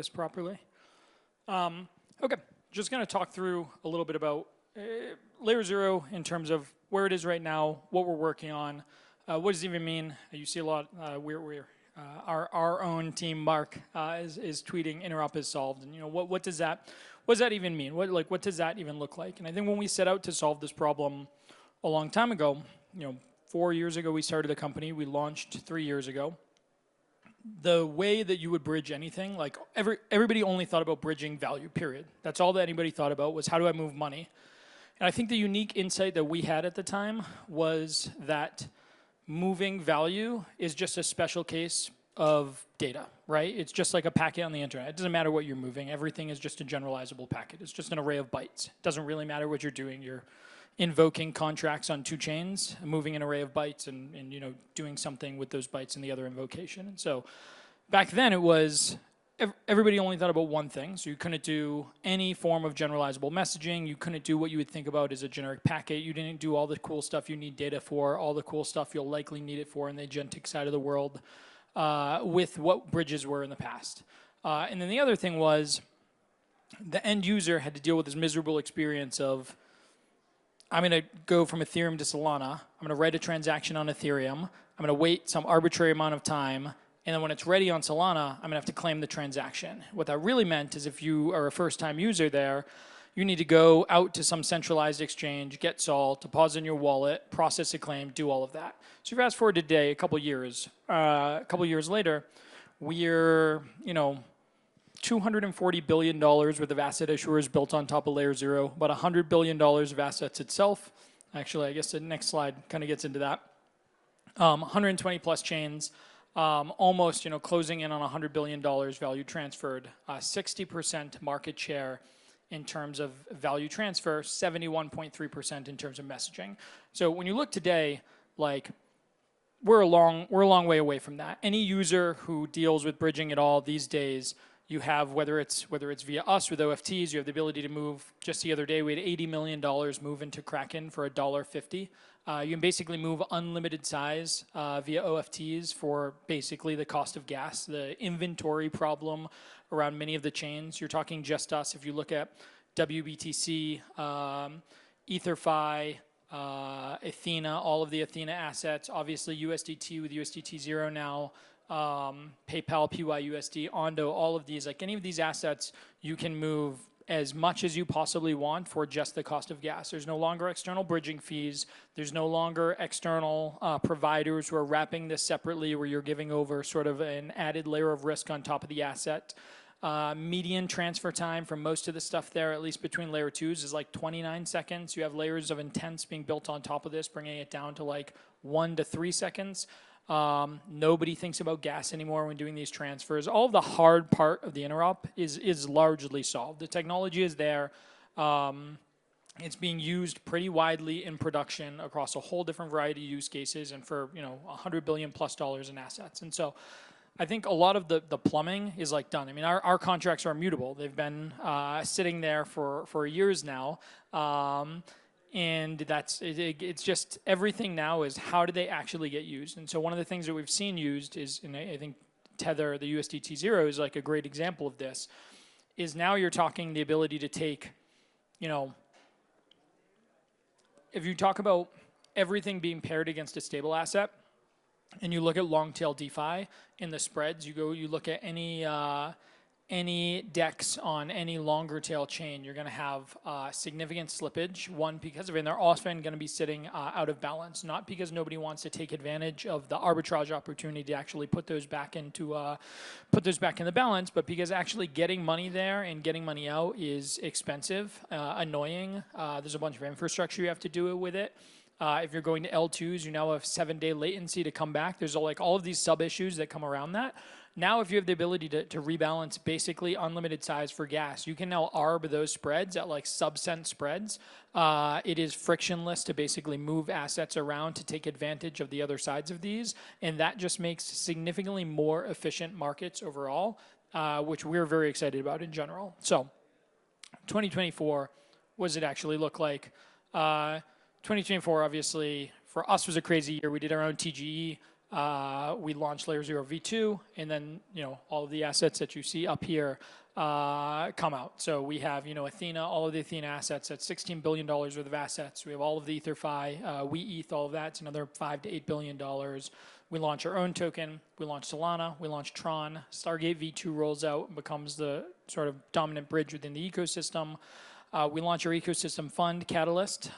this properly. Okay, just going to talk through a little bit about LayerZero in terms of where it is right now, what we're working on, what does it even mean. You see a lot, our own team, Mark, is tweeting interop is solved, and what does that even mean? What does that even look like? And I think when we set out to solve this problem a long time ago, 4 years ago we started the company, we launched 3 years ago. The way that you would bridge anything, like everybody only thought about bridging value, period. That's all that anybody thought about was how do I move money? And I think the unique insight that we had at the time was that moving value is just a special case of data, right? It's just like a packet on the internet. It doesn't matter what you're moving. Everything is just a generalizable packet. It's just an array of bytes. It doesn't really matter what you're doing. You're invoking contracts on 2 chains, moving an array of bytes, and doing something with those bytes in the other invocation. And so back then it was everybody only thought about one thing. So you couldn't do any form of generalizable messaging. You couldn't do what you would think about as a generic packet. You didn't do all the cool stuff you need data for, all the cool stuff you'll likely need it for in the agentic side of the world with what bridges were in the past. And then the other thing was the end user had to deal with this miserable experience of, I'm going to go from Ethereum to Solana. I'm going to write a transaction on Ethereum. I'm going to wait some arbitrary amount of time. And then when it's ready on Solana, I'm going to have to claim the transaction. What that really meant is if you are a first-time user there, you need to go out to some centralized exchange, get Sol, deposit in your wallet, process a claim, do all of that. So fast forward to today, a couple years later, we're, $240 billion worth of asset issuers built on top of LayerZero, about $100 billion of assets itself. Actually, I guess the next slide kind of gets into that. 120 plus chains, almost closing in on $100 billion value transferred, 60% market share in terms of value transfer, 71.3% in terms of messaging. So when you look today, we're a long way away from that. Any user who deals with bridging at all these days, you have, whether it's via us with OFTs, you have the ability to move. Just the other day, we had $80 million move into Kraken for $1.50. You can basically move unlimited size via OFTs for basically the cost of gas. The inventory problem around many of the chains, you're talking just us. If you look at WBTC, EtherFi, Athena, all of the Athena assets, obviously USDT with USDT 0 now, PayPal, PYUSD, Ondo, all of these, any of these assets, you can move as much as you possibly want for just the cost of gas. There's no longer external bridging fees. There's no longer external providers who are wrapping this separately where you're giving over sort of an added layer of risk on top of the asset. Median transfer time for most of the stuff there, at least between layer 2s, is 29 seconds. You have layers of intents being built on top of this, bringing it down to 1 to 3 seconds. Nobody thinks about gas anymore when doing these transfers. All of the hard part of the interop is largely solved. The technology is there. It's being used pretty widely in production across a whole different variety of use cases and for $100 billion plus in assets. And so I think a lot of the plumbing is done. I mean, our contracts are immutable. They've been sitting there for years now. And it's just everything now is how do they actually get used? And so one of the things that we've seen used is, and I think Tether, the USDT 0 is a great example of this, is now you're talking the ability to take, if you talk about everything being paired against a stable asset, and you look at long tail DeFi in the spreads, you look at any DEX on any longer tail chain, you're going to have significant slippage. One, because of it, and they're often going to be sitting out of balance, not because nobody wants to take advantage of the arbitrage opportunity to actually put those back in the balance, but because actually getting money there and getting money out is expensive, annoying. There's a bunch of infrastructure you have to do it with it. If you're going to L2s, you now have 7-day latency to come back. There's all of these sub issues that come around that. Now, if you have the ability to rebalance basically unlimited size for gas, you can now arb those spreads at sub-cent spreads. It is frictionless to basically move assets around to take advantage of the other sides of these. And that just makes significantly more efficient markets overall, which we're very excited about in general. So 2024, what does it actually look like? 2024, obviously, for us was a crazy year. We did our own TGE. We launched LayerZero V2, and then all of the assets that you see up here come out. So we have Athena, all of the Athena assets. That's $16 billion worth of assets. We have all of the EtherFi, we ETH, all of that. It's another $5 to $8 billion. We launch our own token. We launch Solana. We launch Tron. Stargate V2 rolls out and becomes the sort of dominant bridge within the ecosystem. We launch our ecosystem fund, Catalyst.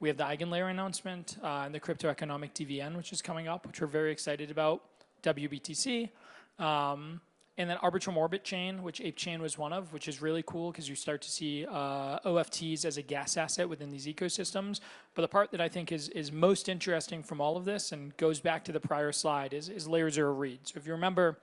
We have the Eigenlayer announcement and the crypto economic DVN, which is coming up, which we're very excited about. WBTC. And then Arbitrum Orbit chain, which ApeChain was one of, which is really cool because you start to see OFTs as a gas asset within these ecosystems. But the part that I think is most interesting from all of this and goes back to the prior slide is LayerZero Read. So if you remember,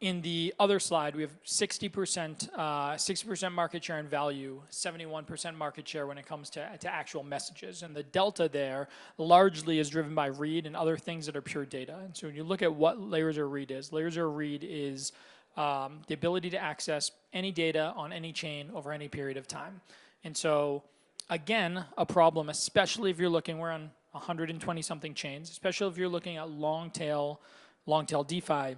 in the other slide, we have 60% market share in value, 71% market share when it comes to actual messages. And the delta there largely is driven by read and other things that are pure data. And so when you look at what LayerZero Read is the ability to access any data on any chain over any period of time. And so, again, a problem, especially if you're looking, we're on 120-something chains, especially if you're looking at long tail DeFi.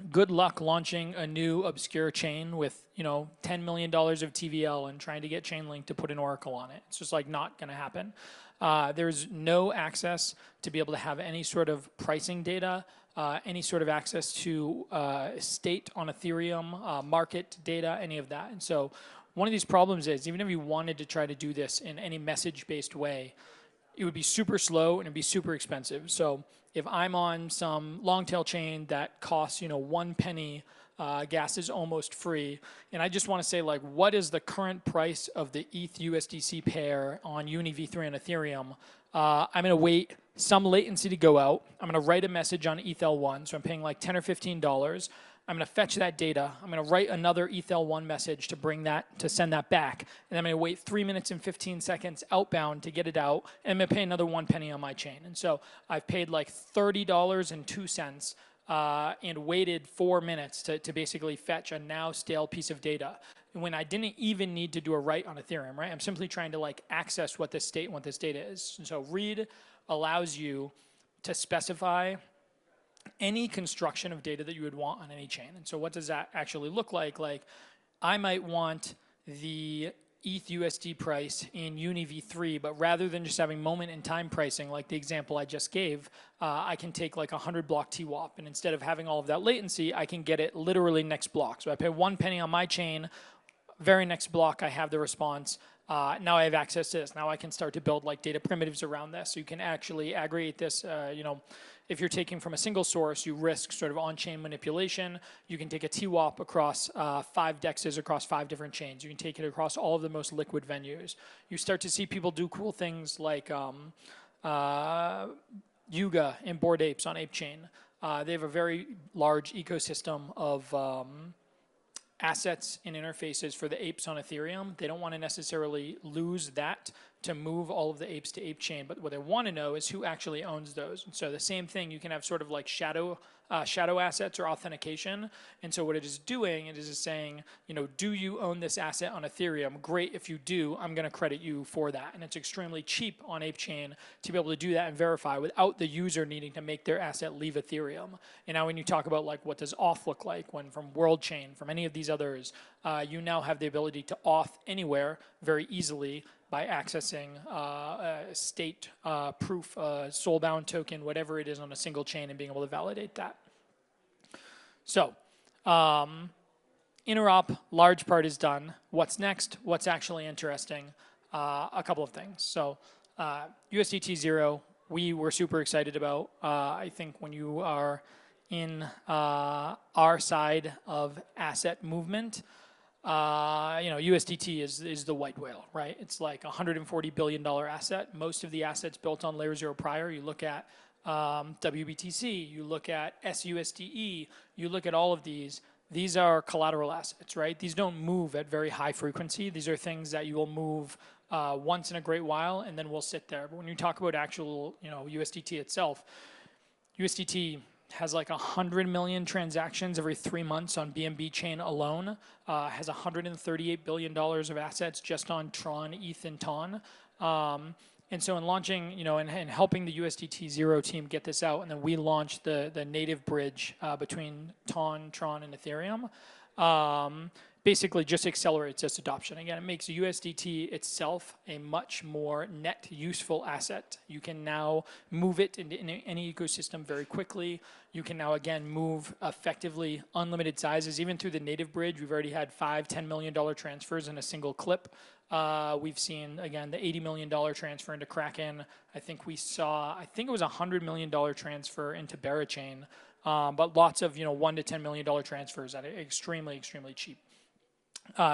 Good luck launching a new obscure chain with $10 million of TVL and trying to get Chainlink to put an oracle on it. It's just like not going to happen. There's no access to be able to have any sort of pricing data, any sort of access to state on Ethereum, market data, any of that. And so one of these problems is even if you wanted to try to do this in any message-based way, it would be super slow and it'd be super expensive. So if I'm on some long tail chain that costs 1 penny, gas is almost free, and I just want to say, like, what is the current price of the ETH USDC pair on UniV3 and Ethereum? I'm going to wait some latency to go out. I'm going to write a message on ETH-L1, so I'm paying like $10 or $15. I'm going to fetch that data. I'm going to write another ETH-L1 message to send that back. And I'm going to wait 3 minutes and 15 seconds outbound to get it out. And I'm going to pay another 1 penny on my chain. And so I've paid like $30.02 and waited 4 minutes to basically fetch a now stale piece of data when I didn't even need to do a write on Ethereum, right? I'm simply trying to like access what this state and what this data is. And so read allows you to specify any construction of data that you would want on any chain. And so what does that actually look like? Like, I might want the ETH USD price in UniV3, but rather than just having moment in time pricing, like the example I just gave, I can take like 100 block TWAP, and instead of having all of that latency, I can get it literally next block. So I pay 1 penny on my chain, very next block I have the response. Now I have access to this. Now I can start to build like data primitives around this. So you can actually aggregate this, if you're taking from a single source, you risk sort of on-chain manipulation. You can take a TWAP across 5 dexes across 5 different chains. You can take it across all of the most liquid venues. You start to see people do cool things like Yuga and Bored Apes on ApeChain. They have a very large ecosystem of assets and interfaces for the apes on Ethereum. They don't want to necessarily lose that to move all of the apes to ApeChain, but what they want to know is who actually owns those. And so the same thing, you can have sort of like shadow assets or authentication. And so what it is doing, it is saying, do you own this asset on Ethereum? Great, if you do, I'm going to credit you for that. And it's extremely cheap on ApeChain to be able to do that and verify without the user needing to make their asset leave Ethereum. And now when you talk about like what does auth look like, when from WorldChain, from any of these others, you now have the ability to auth anywhere very easily by accessing a state proof, soulbound token, whatever it is on a single chain, and being able to validate that. So interop, large part is done. What's next? What's actually interesting? A couple of things. So USDT 0, we were super excited about. I think when you are in our side of asset movement, USDT is the white whale, right? It's like a $140 billion asset. Most of the assets built on LayerZero prior, you look at WBTC, you look at SUSDE, you look at all of these are collateral assets, right? These don't move at very high frequency. These are things that you will move once in a great while and then will sit there. But when you talk about actual, USDT itself, USDT has like 100 million transactions every 3 months on BNB chain alone, has $138 billion of assets just on Tron, ETH, and TON. And so in launching, and helping the USDT Zero team get this out, and then we launched the native bridge between Tron, and Ethereum, basically just accelerates this adoption. Again, it makes USDT itself a much more net useful asset. You can now move it into any ecosystem very quickly. You can now, again, move effectively unlimited sizes. Even through the native bridge, we've already had $5-10 million transfers in a single clip. We've seen, again, the $80 million transfer into Kraken. I think it was a $100 million transfer into Berachain, but lots of, $1 to $10 million transfers at extremely, extremely cheap.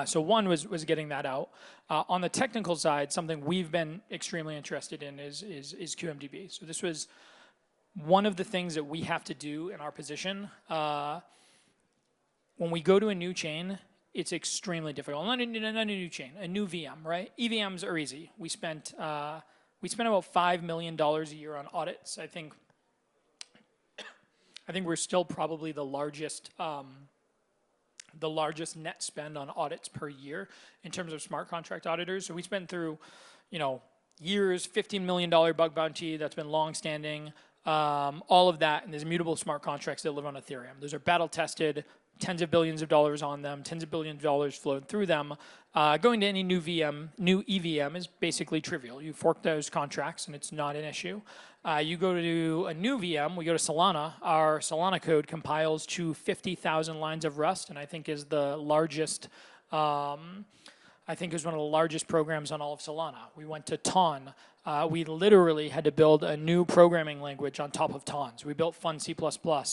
So one was getting that out. On the technical side, something we've been extremely interested in is QMDB. So this was one of the things that we have to do in our position. When we go to a new chain, it's extremely difficult. Not a new chain, a new VM, right? EVMs are easy. We spent about $5 million a year on audits. I think we're still probably the largest net spend on audits per year in terms of smart contract auditors. So we spend through, years, $15 million bug bounty that's been long-standing, all of that, and there's immutable smart contracts that live on Ethereum. Those are battle-tested, tens of billions of dollars on them, tens of billions of dollars flowed through them. Going to any new EVM is basically trivial. You fork those contracts and it's not an issue. You go to a new VM, we go to Solana. Our Solana code compiles to 50,000 lines of Rust, and I think is the largest, one of the largest programs on all of Solana. We went to Ton. We literally had to build a new programming language on top of Ton. So we built Fun C++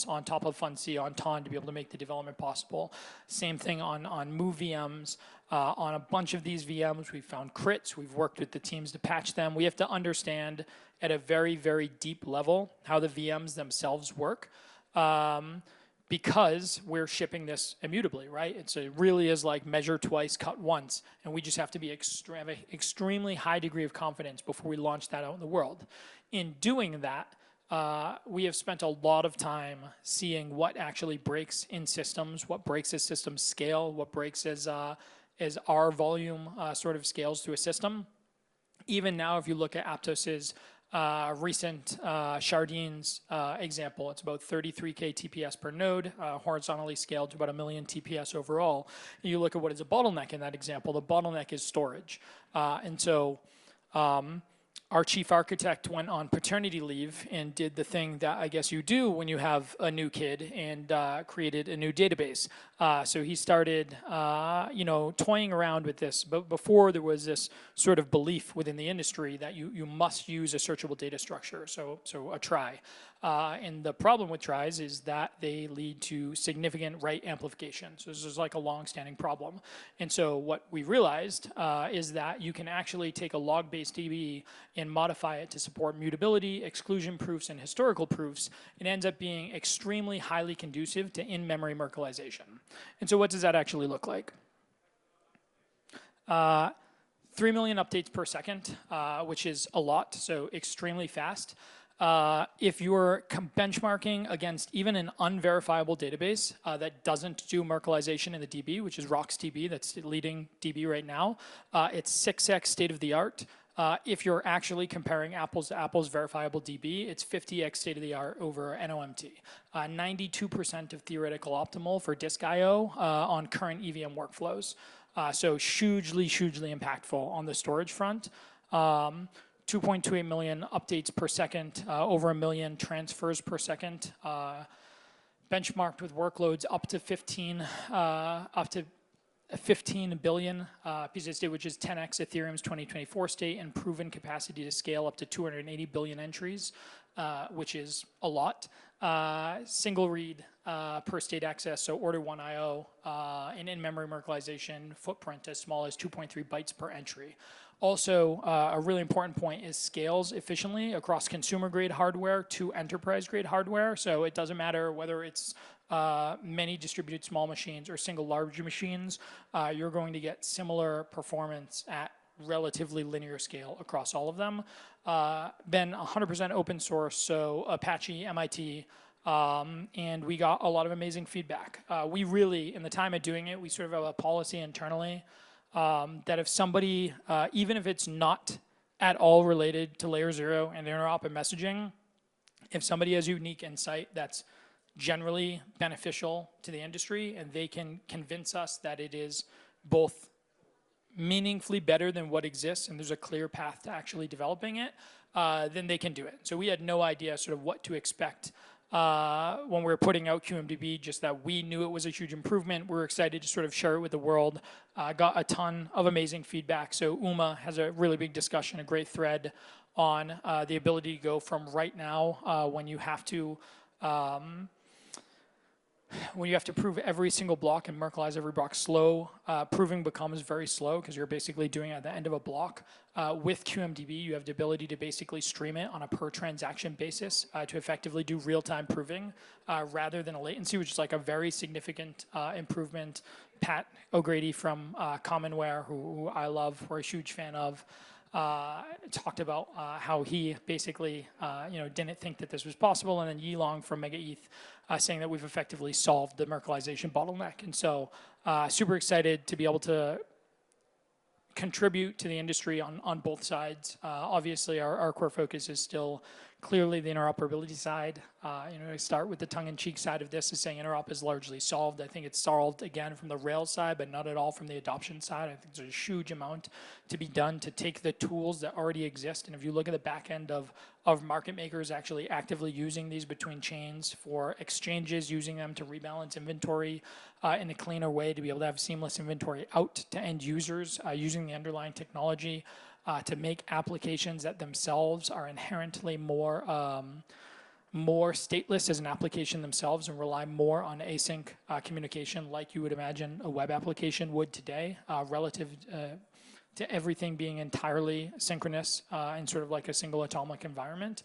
on top of Fun C on Ton to be able to make the development possible. Same thing on Move VMs. On a bunch of these VMs, we found crits. We've worked with the teams to patch them. We have to understand at a very, very deep level how the VMs themselves work. Because we're shipping this immutably, right? It really is like measure twice, cut once, and we just have to be have an extremely high degree of confidence before we launch that out in the world. In doing that, we have spent a lot of time seeing what actually breaks in systems, what breaks as systems scale, what breaks as our volume sort of scales to a system. Even now, if you look at Aptos's recent Chardin's example, it's about 33K TPS per node, horizontally scaled to about 1 million TPS overall. And you look at what is a bottleneck in that example, the bottleneck is storage. And so our chief architect went on paternity leave and did the thing that I guess you do when you have a new kid and created a new database. So he started, toying around with this. But before there was this sort of belief within the industry that you must use a searchable data structure, so a trie. And the problem with tries is that they lead to significant write amplification. So this is like a long-standing problem. And so what we realized is that you can actually take a log-based DB and modify it to support mutability, exclusion proofs, and historical proofs. It ends up being extremely highly conducive to in-memory Merkleization. And so what does that actually look like? 3 million updates per second, which is a lot, so extremely fast. If you're benchmarking against even an unverifiable database that doesn't do Merkleization in the DB, which is RocksDB, that's the leading DB right now, it's 6x state of the art. If you're actually comparing apples to apples verifiable DB, it's 50x state of the art over NOMT. 92% of theoretical optimal for disk I/O on current EVM workflows. So hugely, hugely impactful on the storage front. 2.28 million updates per second, over 1 million transfers per second, benchmarked with workloads up to 15 billion pieces of state, which is 10x Ethereum's 2024 state, and proven capacity to scale up to 280 billion entries, which is a lot. Single read per state access, so order 1 IO, and in-memory Merkleization footprint as small as 2.3 bytes per entry. Also, a really important point is scales efficiently across consumer-grade hardware to enterprise-grade hardware. So it doesn't matter whether it's many distributed small machines or single large machines, you're going to get similar performance at relatively linear scale across all of them. Been 100% open source, so Apache, MIT, and we got a lot of amazing feedback. We really, in the time of doing it, we sort of have a policy internally that if somebody, even if it's not at all related to LayerZero and interop and messaging, if somebody has unique insight that's generally beneficial to the industry and they can convince us that it is both meaningfully better than what exists and there's a clear path to actually developing it, then they can do it. So we had no idea sort of what to expect when we were putting out QMDB, just that we knew it was a huge improvement. We were excited to sort of share it with the world. Got a ton of amazing feedback. So Uma has a really big discussion, a great thread on the ability to go from right now when you have to prove every single block and Merkleize every block slow, proving becomes very slow because you're basically doing it at the end of a block. With QMDB, you have the ability to basically stream it on a per transaction basis to effectively do real-time proving rather than a latency, which is like a very significant improvement. Pat O'Grady from Commonware, who I love, we're a huge fan of, talked about how he basically didn't think that this was possible, and then Yilong from MegaETH saying that we've effectively solved the Merkleization bottleneck. And so super excited to be able to contribute to the industry on both sides. Obviously, our core focus is still clearly the interoperability side. I start with the tongue-in-cheek side of this is saying interop is largely solved. I think it's solved, again, from the Rails side, but not at all from the adoption side. I think there's a huge amount to be done to take the tools that already exist. And if you look at the back end of market makers actually actively using these between chains for exchanges, using them to rebalance inventory in a cleaner way to be able to have seamless inventory out to end users using the underlying technology, to make applications that themselves are inherently more stateless as an application themselves and rely more on async communication like you would imagine a web application would today relative to everything being entirely synchronous in sort of like a single atomic environment.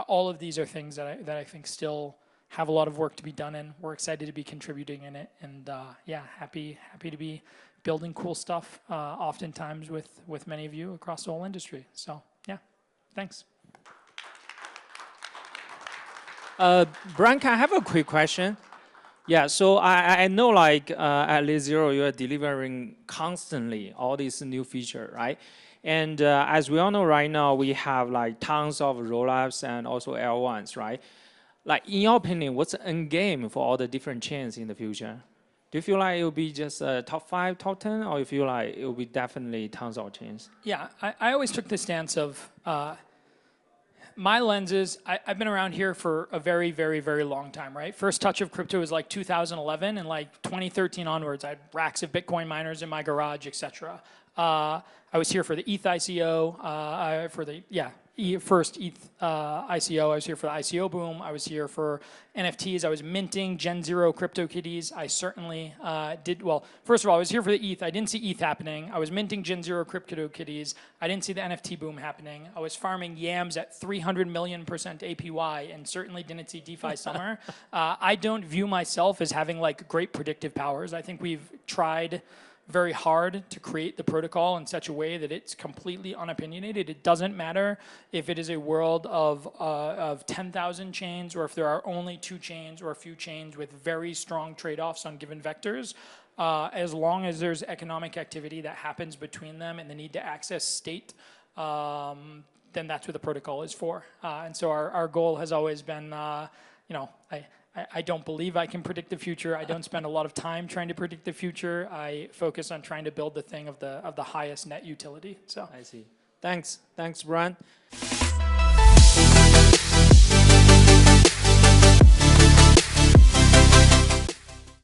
All of these are things that I think still have a lot of work to be done in. We're excited to be contributing in it, and yeah, happy to be building cool stuff, oftentimes with many of you across the whole industry. So yeah, thanks. Bryan, can I have a quick question? Yeah, so I know like at LayerZero you are delivering constantly all these new features, right? And as we all know right now, we have like tons of rollups and also L1s, right? Like in your opinion, what's the end game for all the different chains in the future? Do you feel like it will be just top 5, top 10, or you feel like it will be definitely tons of chains? Yeah, I always took the stance of my lenses. I've been around here for a very, very, very long time, right? First touch of crypto was like 2011, and like 2013 onwards, I had racks of Bitcoin miners in my garage, etc. I was here for the ETH ICO, first ETH ICO. I was here for the ICO boom. I was here for NFTs. I was minting Gen Zero CryptoKitties. I certainly did, well, first of all, I was here for the ETH. I didn't see ETH happening. I was minting Gen Zero CryptoKitties. I didn't see the NFT boom happening. I was farming yams at 300 million% APY and certainly didn't see DeFi summer. I don't view myself as having like great predictive powers. I think we've tried very hard to create the protocol in such a way that it's completely unopinionated. It doesn't matter if it is a world of 10,000 chains or if there are only 2 chains or a few chains with very strong trade-offs on given vectors. As long as there's economic activity that happens between them and the need to access state, then that's what the protocol is for. And so our goal has always been, I don't believe I can predict the future. I don't spend a lot of time trying to predict the future. I focus on trying to build the thing of the highest net utility. So I see. Thanks, Bryan.